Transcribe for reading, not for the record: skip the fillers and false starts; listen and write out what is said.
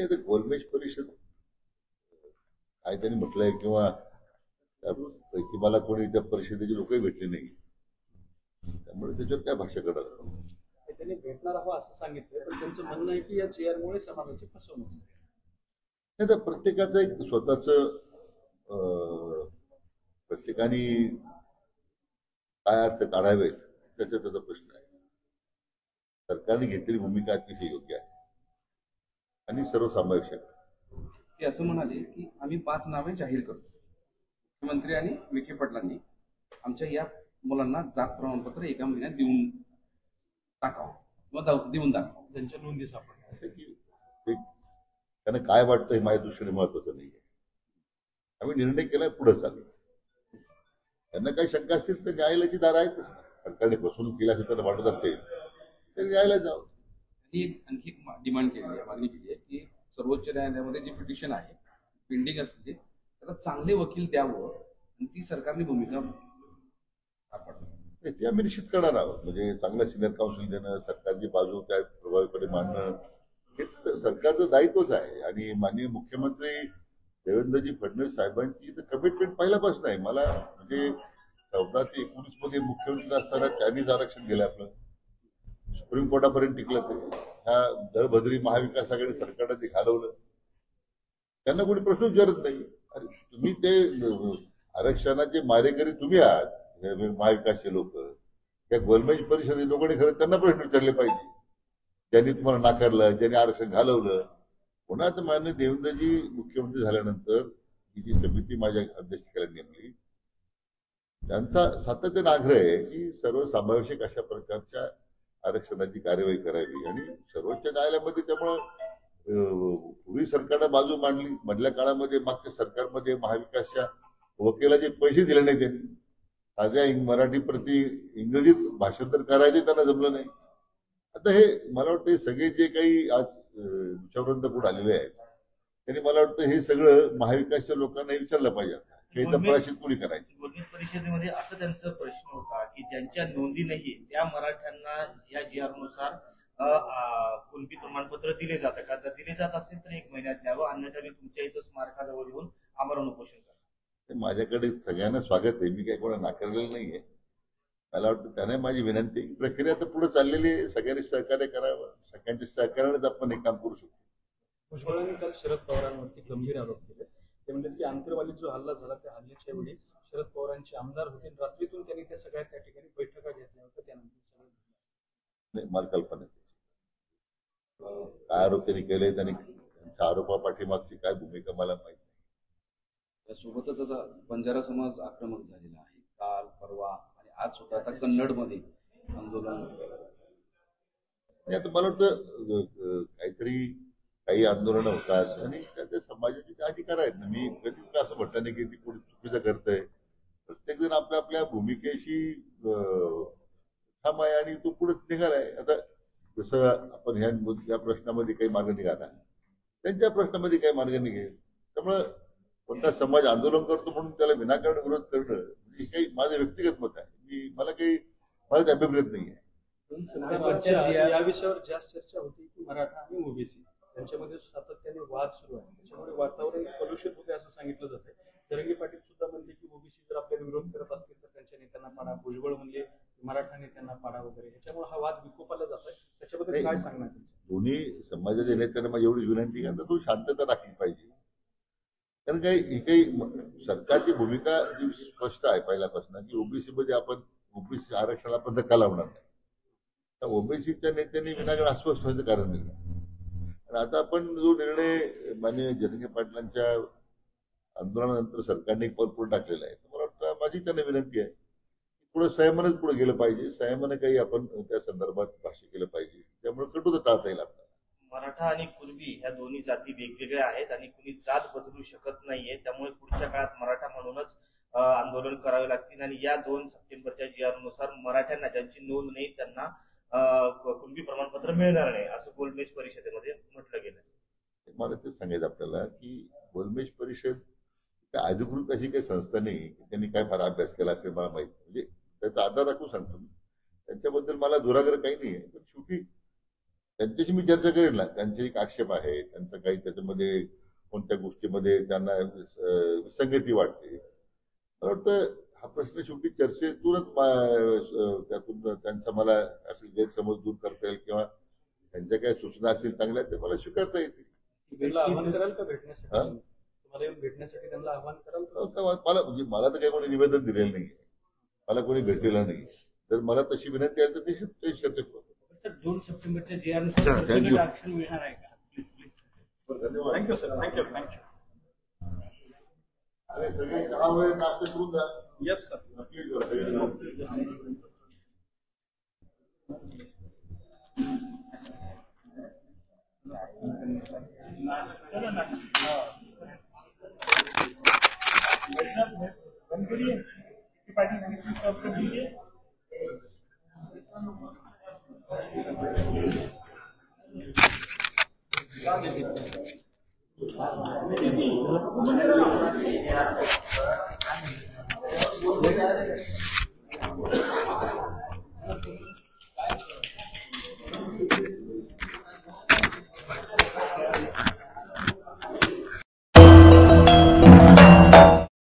नाही तर गोलमेज परिषद काय त्यांनी म्हटलंय किंवा त्यापैकी मला कोणी त्या परिषदेची लोकही भेटली नाही, त्यामुळे त्याच्यावर काय भाष्य करणार. त्यांनी भेटणार हवं असं सांगितलं, पण त्यांचं म्हणणं आहे की या चेअरमुळे समाजाची फसवणूक झाली. नाही तर प्रत्येकाचं एक स्वतःच प्रत्येकाने काय अर्थ काढावेत त्याचा प्रश्न आहे. सरकारने घेतलेली भूमिका अतिशय योग्य आहे आणि सर्वसमावेशक. ते असं म्हणाले की आम्ही 5 नावे जाहीर करतो. मुख्यमंत्री आणि विखे पाटलांनी आमच्या या मुलांना जात प्रमाणपत्र एका महिन्यात देऊन टाकावं किंवा देऊन दाखवावं, त्यांच्या नोंदी सापडल्या. असं की त्यांना काय वाटतं हे माझ्या दृष्टीने महत्वाचं नाहीये. आम्ही निर्णय केलाय, पुढे चालू. त्यांना काही शंका असतील तर न्यायालयाची दार आहेतच. सरकारने फसवणूक केली असेल त्यांना वाटत असेल तर न्यायालयात जावं. आणखी एक डिमांड केली आहे, मागणी केली आहे की सर्वोच्च न्यायालयामध्ये जे पिटिशन आहे पेंडिंग असलेले त्याला चांगले वकील द्यावं आणि ती सरकारने भूमिका सापडली. ते आम्ही निश्चित करणार आहोत. म्हणजे चांगलं सिनियर काउन्सिल देणं, सरकारची बाजू काय प्रभावीपणे मांडणं हे सरकारचं दायित्वच आहे. आणि माननीय मुख्यमंत्री देवेंद्रजी फडणवीस साहेबांची तर कमिटमेंट पहिल्यापासून आहे. मला म्हणजे 14 ते 19 मध्ये मुख्यमंत्री असताना त्यांनीच आरक्षण दिलं आपलं, सुप्रीम कोर्टापर्यंत टिकलं. ते ह्या दळभद्री महाविकास आघाडी सरकारनं ते घालवलं. त्यांना कोणी प्रश्न विचारत नाही. अरे तुम्ही ते आरक्षणाचे मारेकरी तुम्ही आहात, महाविकासचे लोक. त्या गोलमेज परिषदेत लोकांनी खरं त्यांना प्रश्न विचारले पाहिजे, ज्यांनी तुम्हाला नाकारलं, ज्यांनी आरक्षण घालवलं. पुन्हा तर माननीय देवेंद्रजी मुख्यमंत्री झाल्यानंतर ही जी समिती माझ्या अध्यक्षतेखाली नेमली, त्यांचा सातत्याने आग्रह आहे की सर्वसमावेशक अशा प्रकारच्या आरक्षणाची कार्यवाही करावी. आणि सर्वोच्च न्यायालयामध्ये त्यामुळं पूर्वी सरकारनं बाजू मांडली, मधल्या काळामध्ये मागच्या सरकारमध्ये महाविकासच्या वकिलाचे पैसे दिले नाही त्यांनी. ताज्या मराठी प्रति इंग्रजीत भाषांतर करायचे त्यांना जमलं नाही. आता हे मला वाटतं सगळे जे काही आज विचारवंत पुढे आलेले आहेत त्यांनी मला वाटतं हे सगळं महाविकासच्या लोकांना विचारलं पाहिजे की तपासणी कोणी करायची. गोलमेज परिषदेमध्ये असं त्यांचा प्रश्न होता की ज्यांच्या नोंदी नाही त्या मराठ्यांना या GR नुसार कुणबी प्रमाणपत्र दिले जातं का? जर दिले जात असेल तर 1 महिन्यात द्यावं, अन्यथा मी तुमच्या इथं स्मारकाजवळ येऊन आमरण उपोषण करतो. माझ्याकडे सगळ्यांना स्वागत आहे, मी काही कोणा नाकारलेलं नाहीये. मला वाटतं त्याने माझी विनंती, प्रक्रिया तर पुढे चाललेली आहे, सगळ्यांनी सहकार्य करावं. सगळ्यांच्या सहकार्यानेच आपण हे काम करू शकतो. भुजबळांनी काल शरद पवारांवरती गंभीर आरोप केले. ते म्हणजे की आंतरवालीत जो हल्ला झाला त्या हल्ल्याच्या वेळी शरद पवारांचे आमदार होते, रात्रीतून त्यांनी त्या सगळ्या त्या ठिकाणी बैठका घेतल्या होत्या. त्यानंतर नाही, मला कल्पना नाही काय आरोप त्यांनी केले, त्यांनी त्यांच्या आरोपापाठीमागची काय भूमिका मला माहिती नाही. त्यासोबतच आता बंजारा समाज आक्रमक झालेला आहे. काल परवा आणि आज सुद्धा आता कन्नडमध्ये आंदोलन. आता मला वाटतं काहीतरी काही आंदोलनं होतात आणि त्या समाजाचे ते अधिकार आहेत ना. मी कधी असं म्हटलं नाही की ती कोणी चुकीचं करतंय. प्रत्येक जण आपल्या आपल्या भूमिकेशी ठाम आहे आणि तो पुढे निघालाय. आता जसं आपण ह्या प्रश्नामध्ये काही मार्ग निघाला, त्यांच्या प्रश्नामध्ये काही मार्ग निघेल. त्यामुळं कोणता समाज आंदोलन करतो म्हणून त्याला विनाकारण विरोध करणं हे काही माझं व्यक्तिगत मत आहे. मला ते अभिप्रेत नाही आहे. या विषयावर जास्त चर्चा होती की मराठा आणि ओबीसी त्यांच्यामध्ये सातत्याने वाद सुरू आहे, त्याच्यामुळे वातावरण कलुषित होते असं सांगितलं जातंय. जरंगे पाटील सुद्धा म्हणले की ओबीसी जर आपल्याला विरोध करत असतील तर त्यांच्या नेत्यांना पाडा. भुजबळ म्हणले मराठा नेत्यांना पाडा वगैरे. याच्यामुळे हा वाद विकोपाला जात आहे. त्याच्याबद्दल काय सांगणार तुमचं? दोन्ही समाजाच्या नेत्यांना माझी एवढी विनंती आहे, तो शांतता राखली पाहिजे. कारण काही सरकारची भूमिका जी स्पष्ट आहे पहिल्यापासून की ओबीसी मध्ये आपण ओबीसी आरक्षणाला आपण धक्का लावणार नाही. त्या ओबीसीच्या नेत्यांनी विनाकारण अस्वस्थ व्हायचं कारण नाही. आणि आता आपण जो निर्णय माननीय जरंगे पाटलांच्या आंदोलनानंतर सरकारने एक पाऊल पुढे टाकलेला आहे, मला वाटतं माझी त्यांना विनंती आहे की पुढे संयमानच पुढे गेलं पाहिजे. संयमानं काही आपण त्या संदर्भात भाष्य केलं पाहिजे. त्यामुळे कटुता टाळता येईल आपल्याला. मराठा आणि कुणबी ह्या दोन्ही जाती वेगवेगळ्या आहेत आणि कुणी जात बदलू शकत नाहीये. त्यामुळे पुढच्या काळात मराठा म्हणूनच आंदोलन करावे लागतील आणि या 2 सप्टेंबरच्या GR नुसार मराठ्यांना ज्यांची नोंद नाही त्यांना कुणबी प्रमाणपत्र मिळणार नाही असं गोलमेज परिषदेमध्ये म्हटलं गेलं. मला तेच सांगायचं आपल्याला की गोलमेज परिषद अधिकृत अशी काही संस्था नाही की त्यांनी काय फार अभ्यास केला असेल मला माहिती. म्हणजे त्याचा आधार राखून सांगतो मी, त्यांच्याबद्दल मला दुराग्रह काही नाही आहे. पण शेवटी त्यांच्याशी मी चर्चा करेन ना. त्यांचे एक आक्षेप आहे, त्यांचं काही त्याच्यामध्ये कोणत्या गोष्टीमध्ये त्यांना विसंगती वाटते. मला वाटतं हा प्रश्न शेवटी चर्चेतूनच त्यातून त्यांचा मला असं गैरसमज दूर करता येईल किंवा त्यांच्या काही सूचना असतील चांगल्या ते मला स्वीकारता येतील. त्यांना आव्हान कराल का भेटण्यासाठी? हा? तुम्हाला येऊन भेटण्यासाठी त्यांना आव्हान कराल का? मला म्हणजे मला तर काही कोणी निवेदन दिलेलं नाही, मला कोणी भेटलेलं नाही. जर मला तशी विनंती आली तर ते शक्य करतो. 2 सप्टेंबरच्या जी आरनुसार थँक्यू. आरक्षण मिळणार आहे का? Please please. धन्यवाद. Thank you sir. थँक्यू. अरे सगळे 10 वेळ नाश्ता करून जा. Yes sir. नक्की करा. बंद करिए पार्टी मैनेजमेंट का ऑप्शन दीजिए. Thank you.